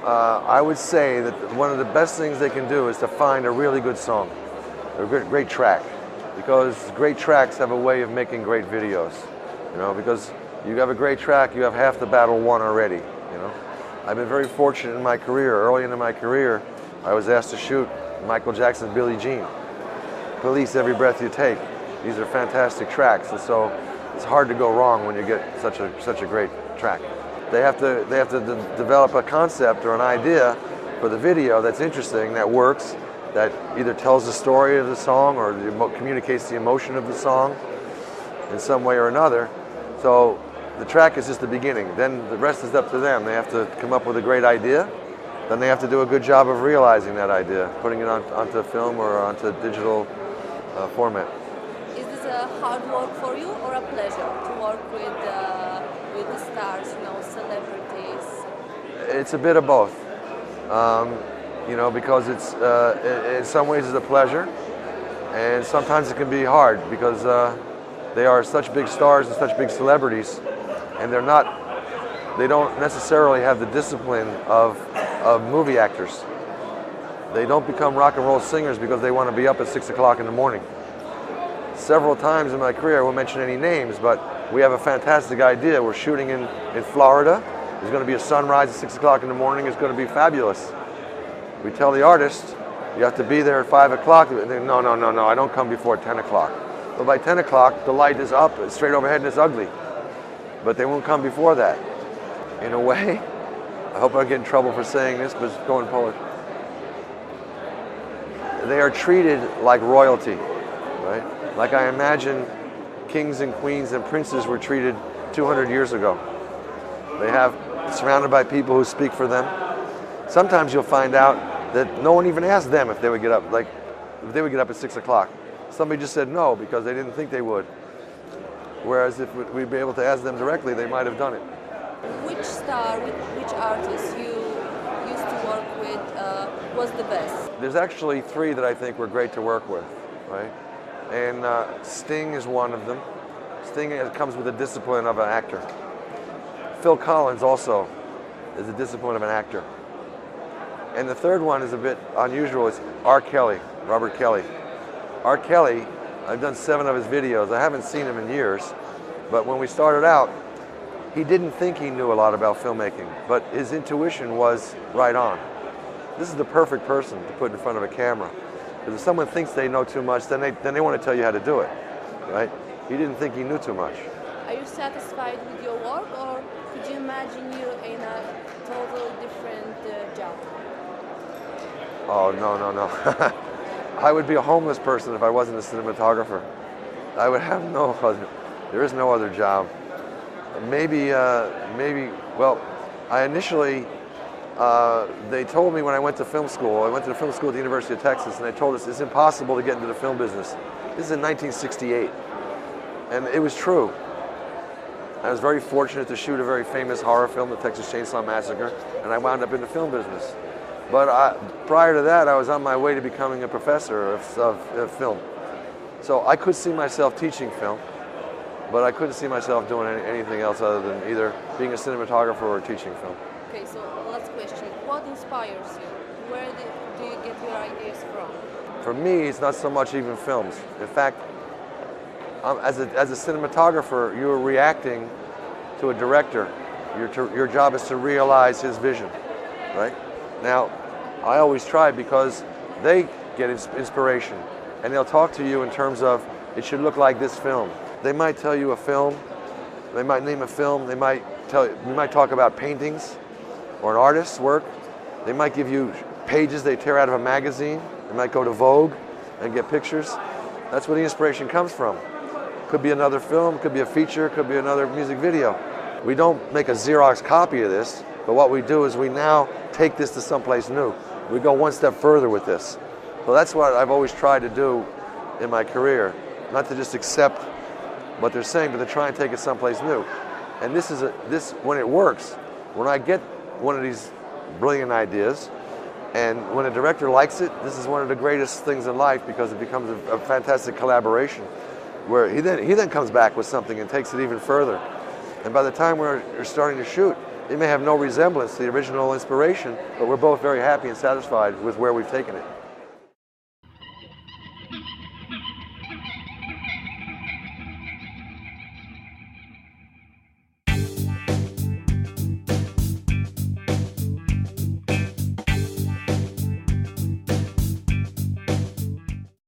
I would say that one of the best things they can do is to find a really good song, a great track, because great tracks have a way of making great videos. You know, because you have a great track, you have half the battle won already. You know, I've been very fortunate in my career. Early into my career, I was asked to shoot Michael Jackson's Billie Jean, Police, Every Breath You Take. These are fantastic tracks, and so it's hard to go wrong when you get such a great track. They have to develop a concept or an idea for the video that's interesting, that works, that either tells the story of the song or communicates the emotion of the song in some way or another. So the track is just the beginning. Then the rest is up to them. They have to come up with a great idea. Then they have to do a good job of realizing that idea, putting it onto film or onto digital format. Is this a hard work for you or a pleasure to work with the stars, you know, celebrities? It's a bit of both. You know, because it's in some ways it's a pleasure, and sometimes it can be hard because they are such big stars and such big celebrities, and they don't necessarily have the discipline of movie actors. They don't become rock and roll singers because they want to be up at 6 o'clock in the morning. Several times in my career, I won't mention any names, but we have a fantastic idea. We're shooting in Florida. There's going to be a sunrise at 6 o'clock in the morning. It's going to be fabulous. We tell the artist, you have to be there at 5 o'clock. No, I don't come before 10 o'clock. But by 10 o'clock, the light is up, it's straight overhead, and it's ugly. But they won't come before that. In a way, I hope I don't get in trouble for saying this, but it's going Polish. They are treated like royalty, right? Like I imagine kings and queens and princes were treated 200 years ago. They have surrounded by people who speak for them. Sometimes you'll find out that no one even asked them if they would get up, like if they would get up at 6 o'clock. Somebody just said no because they didn't think they would. Whereas if we'd be able to ask them directly, they might have done it. Which star, which artist you used to work with was the best? There's actually three that I think were great to work with, right? And Sting is one of them. Sting comes with the discipline of an actor. Phil Collins also is the discipline of an actor. And the third one is a bit unusual. It's R. Kelly, Robert Kelly. R. Kelly, I've done 7 of his videos. I haven't seen him in years, but when we started out, he didn't think he knew a lot about filmmaking, but his intuition was right on. This is the perfect person to put in front of a camera. Because if someone thinks they know too much, then they want to tell you how to do it, right? He didn't think he knew too much. Are you satisfied with your work, or could you imagine you in a totally different job? Oh, no. I would be a homeless person if I wasn't a cinematographer. I would have no other, there is no other job. Maybe, well, I initially, they told me when I went to film school, I went to the film school at the University of Texas, and they told us it's impossible to get into the film business. This is in 1968, and it was true. I was very fortunate to shoot a very famous horror film, the Texas Chainsaw Massacre, and I wound up in the film business. But prior to that, I was on my way to becoming a professor of film. So I could see myself teaching film, but I couldn't see myself doing anything else other than either being a cinematographer or teaching film. Okay, so last question. What inspires you? Where do you get your ideas from? For me, it's not so much even films. In fact, as a cinematographer, you're reacting to a director. Your job is to realize his vision, right? Now, I always try because they get inspiration, and they'll talk to you in terms of, it should look like this film. They might tell you a film, they might name a film, we might talk about paintings or an artist's work. They might give you pages they tear out of a magazine. They might go to Vogue and get pictures. That's where the inspiration comes from. Could be another film, could be a feature, could be another music video. We don't make a Xerox copy of this, but what we do is we now take this to someplace new. We go one step further with this. So that's what I've always tried to do in my career, not to just accept what they're saying, but to try and take it someplace new. And when it works, when I get one of these brilliant ideas, and when a director likes it, this is one of the greatest things in life because it becomes a fantastic collaboration, where he then comes back with something and takes it even further. And by the time we're starting to shoot, It may have no resemblance to the original inspiration, but we're both very happy and satisfied with where we've taken it.